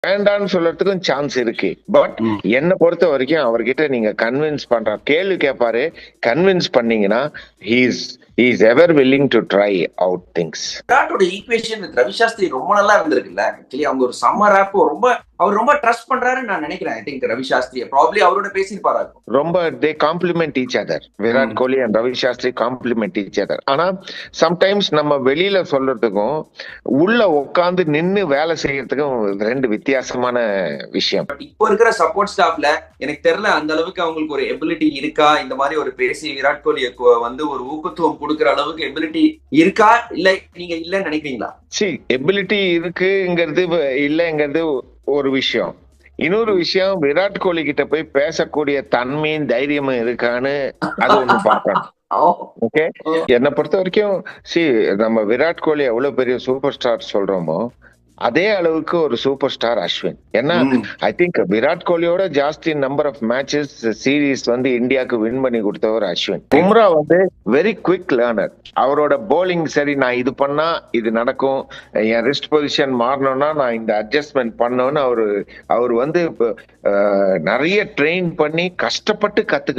வேண்டான்னு சொல்றதுக்கும் சான்ஸ் இருக்கு. பட் ம். என்ன பொறுத்த வரைக்கும் அவர்கிட்ட நீங்க கன்வின்ஸ் பண்ற கேள்வி கேட்பாரு. கன்வின்ஸ் பண்ணீங்கன்னா he is ever willing to try out things. விராட்டோட ஈக்குவேஷன் வித் ரவி சாஸ்திரி ரொம்ப நல்லா இருந்திருக்குல்ல. ஆக்சுவலி அவங்க ஒரு சம்மர் ஆப் அவர் ரொம்ப ட்ரஸ்ட் பண்றாருன்னு நான் நினைக்கிறேன். ஐ திங்க் ரவி சாஸ்திரியை ப்ராபப்லி அவரோட பேசியிருப்பாரு. ரொம்ப they compliment each other. Virat Kohli and Ravi Shastri compliment each other. ஆனா சம்டைம்ஸ் நம்ம வெளியில சொல்றதுக்கும் உள்ள உட்காந்து நின்னு வேலை செய்யறதுக்கும் ரெண்டு வித்தியாசமான விஷயம். பட் இப்போ இருக்கிற சப்போர்ட் ஸ்டாஃப்ல எனக்கு தெரியல அந்த அளவுக்கு அவங்களுக்கு ஒரு எபிலிட்டி இருக்கா, இந்த மாதிரி ஒரு பேசி விராட் கோலி வந்து ஒரு ஊக்கத்துவம் கொடுக்கிற அளவுக்கு எபிலிட்டி இருக்கா, இல்ல நீங்க இல்லன்னு நினைக்கிறீங்களா? எபிலிட்டி இருக்குங்கிறது இல்லைங்கிறது ஒரு விஷயம். இன்னொரு விஷயம், விராட் கோலி கிட்ட போய் பேசக்கூடிய தன்மையும் தைரியமும் இருக்கான்னு அது ஒண்ணு பார்க்கணும். ஓகே, என்னை பொறுத்த வரைக்கும் நம்ம விராட் கோலி எவ்வளவு பெரிய சூப்பர் ஸ்டார் சொல்றோமோ அதே அளவுக்கு ஒரு சூப்பர் ஸ்டார் அஸ்வின். ஏன்னா ஐ திங்க் விராட் கோலியோட ஜாஸ்தி நம்பர் ஆஃப் மேட்சஸ் சீரீஸ் வந்து இந்தியாவுக்கு வின் பண்ணி கொடுத்தவர் அஸ்வின். பும்ரா வந்து வெரி குவிக் லேர்னர். அவரோட போலிங் சரி, நான் இது பண்ணா இது நடக்கும், என் ரிஸ்ட் பொசிஷன் மாறணும்னா நான் இந்த அட்ஜஸ்ட்மெண்ட் பண்ணணும்னு அவர் வந்து நிறைய ட்ரெயின் பண்ணி கஷ்டப்பட்டு கத்துக்கிட்டு